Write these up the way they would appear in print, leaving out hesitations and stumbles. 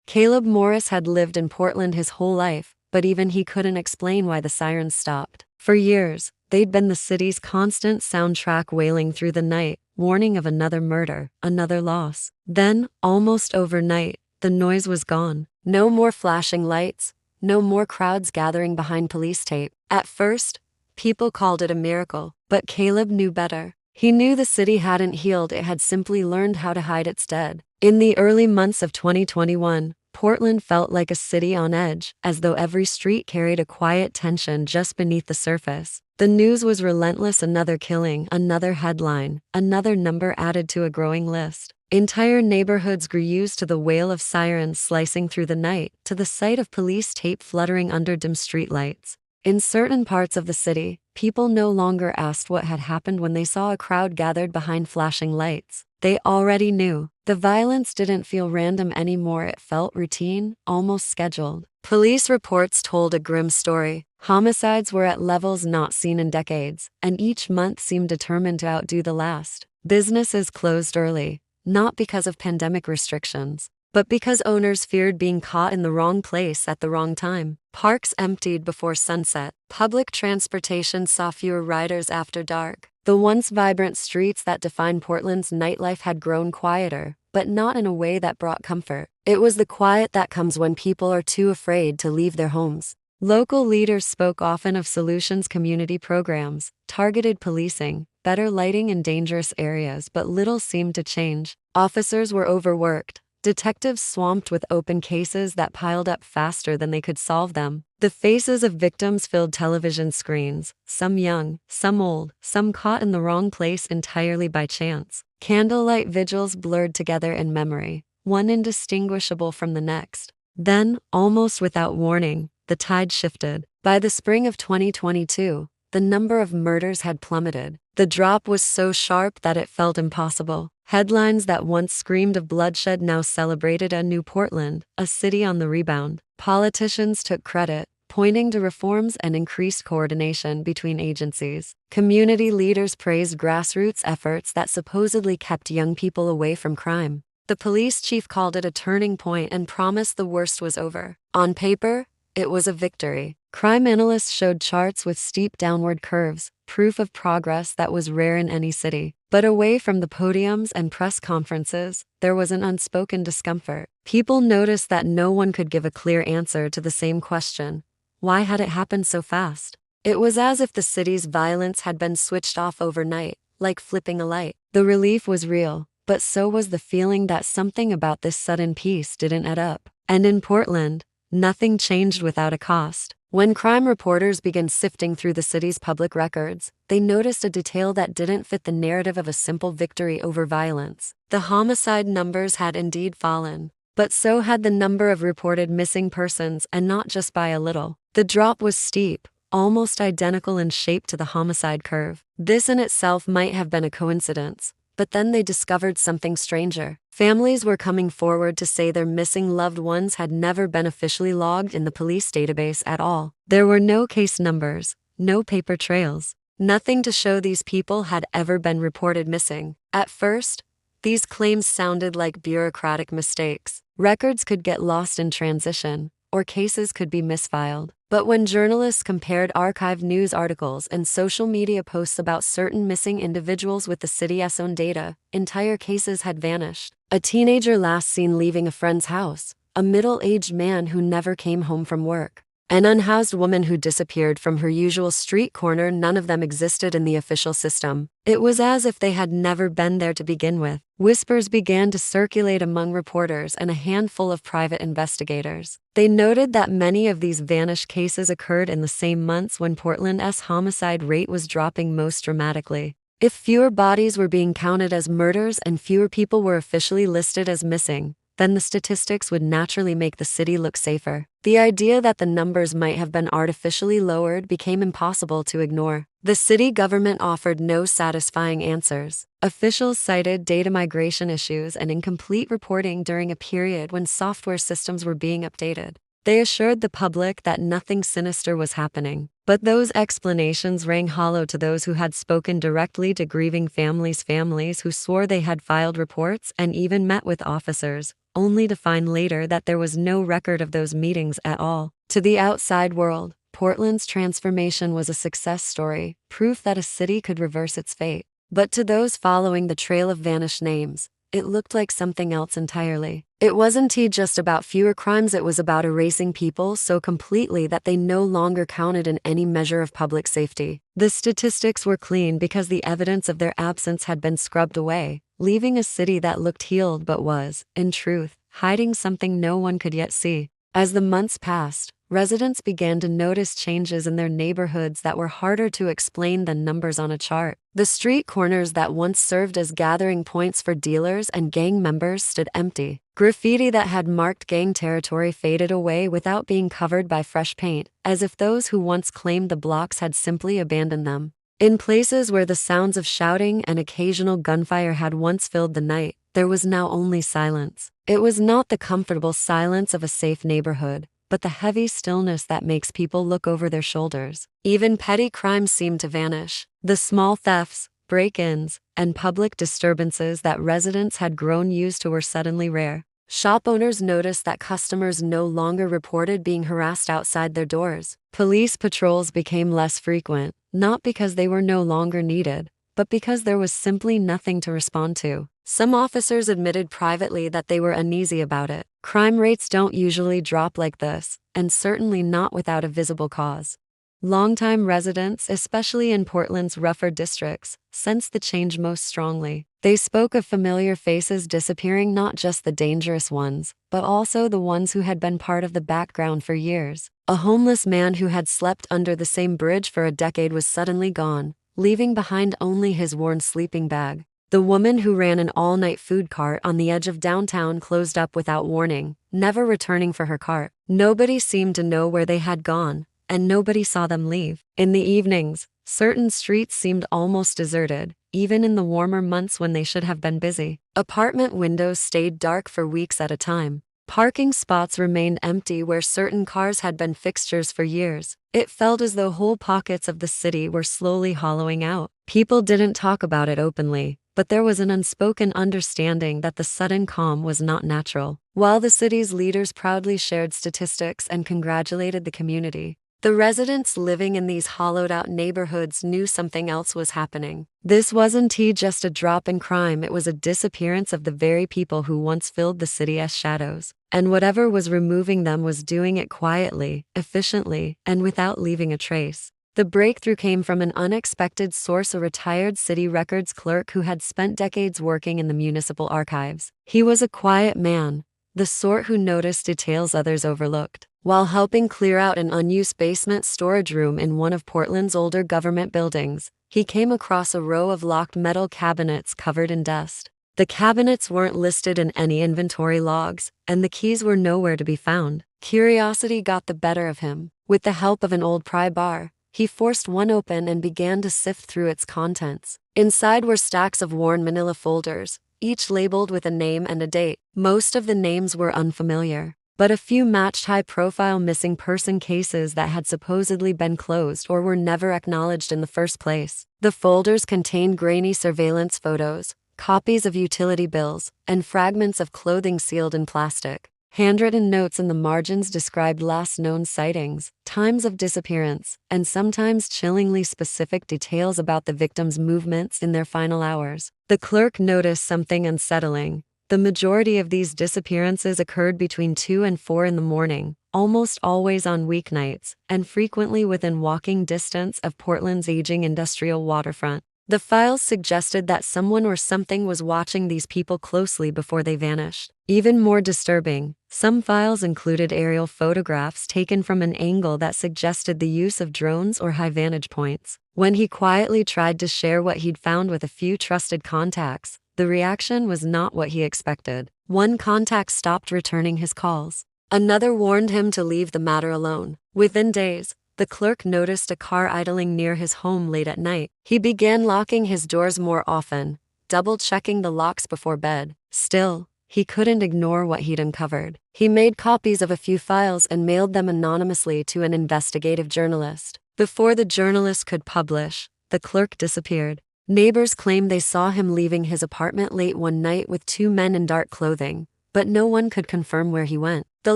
Caleb Morris had lived in Portland his whole life, but even he couldn't explain why the sirens stopped. For years, they'd been the city's constant soundtrack wailing through the night, warning of another murder, another loss. Then, almost overnight, the noise was gone. No more flashing lights, no more crowds gathering behind police tape. At first, people called it a miracle, but Caleb knew better. He knew the city hadn't healed, it had simply learned how to hide its dead. In the early months of 2021, Portland felt like a city on edge, as though every street carried a quiet tension just beneath the surface. The news was relentless: another killing, another headline, another number added to a growing list. Entire neighborhoods grew used to the wail of sirens slicing through the night, to the sight of police tape fluttering under dim streetlights. In certain parts of the city, people no longer asked what had happened when they saw a crowd gathered behind flashing lights. They already knew. The violence didn't feel random anymore, it felt routine, almost scheduled. Police reports told a grim story. Homicides were at levels not seen in decades, and each month seemed determined to outdo the last. Businesses closed early, not because of pandemic restrictions, but because owners feared being caught in the wrong place at the wrong time. Parks emptied before sunset. Public transportation saw fewer riders after dark. The once vibrant streets that defined Portland's nightlife had grown quieter, but not in a way that brought comfort. It was the quiet that comes when people are too afraid to leave their homes. Local leaders spoke often of solutions: community programs, targeted policing, better lighting in dangerous areas, but little seemed to change. Officers were overworked. Detectives swamped with open cases that piled up faster than they could solve them. The faces of victims filled television screens, some young, some old, some caught in the wrong place entirely by chance. Candlelight vigils blurred together in memory, one indistinguishable from the next. Then, almost without warning, the tide shifted. By the spring of 2022, the number of murders had plummeted. The drop was so sharp that it felt impossible. Headlines that once screamed of bloodshed now celebrated a new Portland, a city on the rebound. Politicians took credit, pointing to reforms and increased coordination between agencies. Community leaders praised grassroots efforts that supposedly kept young people away from crime. The police chief called it a turning point and promised the worst was over. On paper, it was a victory. Crime analysts showed charts with steep downward curves, proof of progress that was rare in any city. But away from the podiums and press conferences, there was an unspoken discomfort. People noticed that no one could give a clear answer to the same question: why had it happened so fast? It was as if the city's violence had been switched off overnight, like flipping a light. The relief was real, but so was the feeling that something about this sudden peace didn't add up. And in Portland, nothing changed without a cost. When crime reporters began sifting through the city's public records, they noticed a detail that didn't fit the narrative of a simple victory over violence. The homicide numbers had indeed fallen, but so had the number of reported missing persons, and not just by a little. The drop was steep, almost identical in shape to the homicide curve. This in itself might have been a coincidence, but then they discovered something stranger. Families were coming forward to say their missing loved ones had never been officially logged in the police database at all. There were no case numbers, no paper trails, nothing to show these people had ever been reported missing. At first, these claims sounded like bureaucratic mistakes. Records could get lost in transition, or cases could be misfiled. But when journalists compared archived news articles and social media posts about certain missing individuals with the city's own data, entire cases had vanished. A teenager last seen leaving a friend's house, a middle-aged man who never came home from work, an unhoused woman who disappeared from her usual street corner. None of them existed in the official system. It was as if they had never been there to begin with. Whispers began to circulate among reporters and a handful of private investigators. They noted that many of these vanished cases occurred in the same months when Portland's homicide rate was dropping most dramatically. If fewer bodies were being counted as murders and fewer people were officially listed as missing, then the statistics would naturally make the city look safer. The idea that the numbers might have been artificially lowered became impossible to ignore. The city government offered no satisfying answers. Officials cited data migration issues and incomplete reporting during a period when software systems were being updated. They assured the public that nothing sinister was happening, But those explanations rang hollow to those who had spoken directly to grieving families who swore they had filed reports and even met with officers, only to find later that there was no record of those meetings at all. To the outside world, Portland's transformation was a success story, proof that a city could reverse its fate. But to those following the trail of vanished names, it looked like something else entirely. It wasn't just about fewer crimes, it was about erasing people so completely that they no longer counted in any measure of public safety. The statistics were clean because the evidence of their absence had been scrubbed away, leaving a city that looked healed but was, in truth, hiding something no one could yet see. As the months passed, residents began to notice changes in their neighborhoods that were harder to explain than numbers on a chart. The street corners that once served as gathering points for dealers and gang members stood empty. Graffiti that had marked gang territory faded away without being covered by fresh paint, as if those who once claimed the blocks had simply abandoned them. In places where the sounds of shouting and occasional gunfire had once filled the night, there was now only silence. It was not the comfortable silence of a safe neighborhood, but the heavy stillness that makes people look over their shoulders. Even petty crimes seemed to vanish. The small thefts, break-ins, and public disturbances that residents had grown used to were suddenly rare. Shop owners noticed that customers no longer reported being harassed outside their doors. Police patrols became less frequent, not because they were no longer needed, but because there was simply nothing to respond to. Some officers admitted privately that they were uneasy about it. Crime rates don't usually drop like this, and certainly not without a visible cause. Longtime residents, especially in Portland's rougher districts, sensed the change most strongly. They spoke of familiar faces disappearing, not just the dangerous ones, but also the ones who had been part of the background for years. A homeless man who had slept under the same bridge for a decade was suddenly gone, leaving behind only his worn sleeping bag. The woman who ran an all-night food cart on the edge of downtown closed up without warning, never returning for her cart. Nobody seemed to know where they had gone, and nobody saw them leave. In the evenings, certain streets seemed almost deserted, even in the warmer months when they should have been busy. Apartment windows stayed dark for weeks at a time. Parking spots remained empty where certain cars had been fixtures for years. It felt as though whole pockets of the city were slowly hollowing out. People didn't talk about it openly, but there was an unspoken understanding that the sudden calm was not natural. While the city's leaders proudly shared statistics and congratulated the community, the residents living in these hollowed-out neighborhoods knew something else was happening. This wasn't just a drop in crime, it was a disappearance of the very people who once filled the city as shadows. And whatever was removing them was doing it quietly, efficiently, and without leaving a trace. The breakthrough came from an unexpected source, a retired city records clerk who had spent decades working in the municipal archives. He was a quiet man, the sort who noticed details others overlooked. While helping clear out an unused basement storage room in one of Portland's older government buildings, he came across a row of locked metal cabinets covered in dust. The cabinets weren't listed in any inventory logs, and the keys were nowhere to be found. Curiosity got the better of him. With the help of an old pry bar, he forced one open and began to sift through its contents. Inside were stacks of worn manila folders, each labeled with a name and a date. Most of the names were unfamiliar, but a few matched high-profile missing person cases that had supposedly been closed or were never acknowledged in the first place. The folders contained grainy surveillance photos, copies of utility bills, and fragments of clothing sealed in plastic. Handwritten notes in the margins described last known sightings, times of disappearance, and sometimes chillingly specific details about the victims' movements in their final hours. The clerk noticed something unsettling. The majority of these disappearances occurred between 2 and 4 in the morning, almost always on weeknights, and frequently within walking distance of Portland's aging industrial waterfront. The files suggested that someone or something was watching these people closely before they vanished. Even more disturbing, some files included aerial photographs taken from an angle that suggested the use of drones or high vantage points. When he quietly tried to share what he'd found with a few trusted contacts, the reaction was not what he expected. One contact stopped returning his calls. Another warned him to leave the matter alone. Within days, the clerk noticed a car idling near his home late at night. He began locking his doors more often, double-checking the locks before bed. Still, he couldn't ignore what he'd uncovered. He made copies of a few files and mailed them anonymously to an investigative journalist. Before the journalist could publish, the clerk disappeared. Neighbors claimed they saw him leaving his apartment late one night with two men in dark clothing, but no one could confirm where he went. The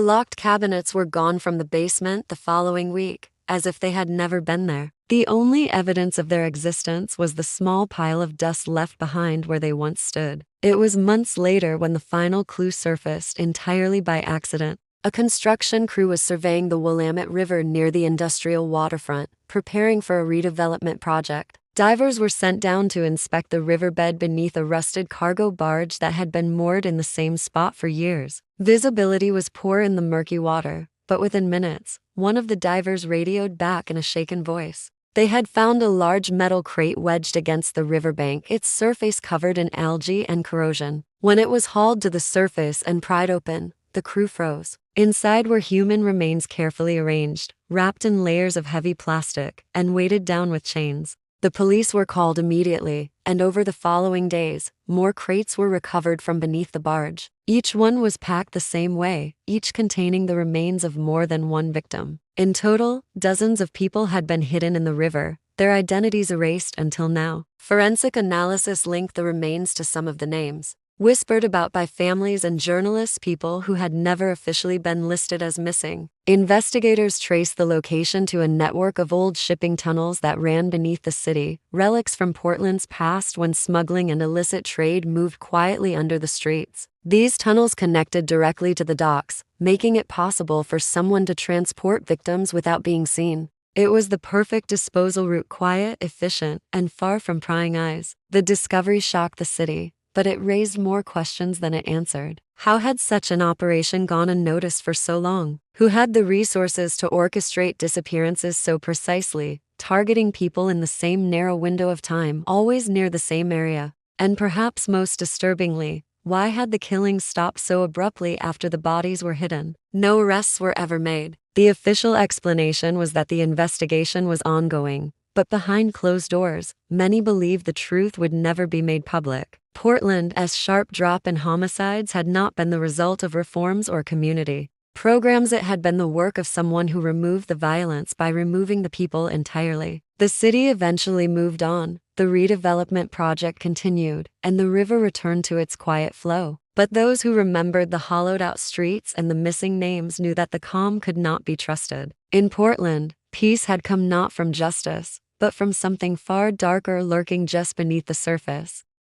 locked cabinets were gone from the basement the following week, as if they had never been there. The only evidence of their existence was the small pile of dust left behind where they once stood. It was months later when the final clue surfaced entirely by accident. A construction crew was surveying the Willamette River near the industrial waterfront, preparing for a redevelopment project. Divers were sent down to inspect the riverbed beneath a rusted cargo barge that had been moored in the same spot for years. Visibility was poor in the murky water, but within minutes, one of the divers radioed back in a shaken voice. They had found a large metal crate wedged against the riverbank, its surface covered in algae and corrosion. When it was hauled to the surface and pried open, the crew froze. Inside were human remains carefully arranged, wrapped in layers of heavy plastic, and weighted down with chains. The police were called immediately, and over the following days, more crates were recovered from beneath the barge. Each one was packed the same way, each containing the remains of more than one victim. In total, dozens of people had been hidden in the river, their identities erased until now. Forensic analysis linked the remains to some of the names whispered about by families and journalists, people who had never officially been listed as missing. Investigators traced the location to a network of old shipping tunnels that ran beneath the city, relics from Portland's past when smuggling and illicit trade moved quietly under the streets. These tunnels connected directly to the docks, making it possible for someone to transport victims without being seen. It was the perfect disposal route, quiet, efficient, and far from prying eyes. The discovery shocked the city, but it raised more questions than it answered. How had such an operation gone unnoticed for so long? Who had the resources to orchestrate disappearances so precisely, targeting people in the same narrow window of time, always near the same area? And perhaps most disturbingly, why had the killings stopped so abruptly after the bodies were hidden? No arrests were ever made. The official explanation was that the investigation was ongoing, but behind closed doors, many believed the truth would never be made public. Portland's sharp drop in homicides had not been the result of reforms or community programs. It had been the work of someone who removed the violence by removing the people entirely. The city eventually moved on, the redevelopment project continued, and the river returned to its quiet flow. But those who remembered the hollowed-out streets and the missing names knew that the calm could not be trusted. In Portland, peace had come not from justice, but from something far darker lurking just beneath the surface.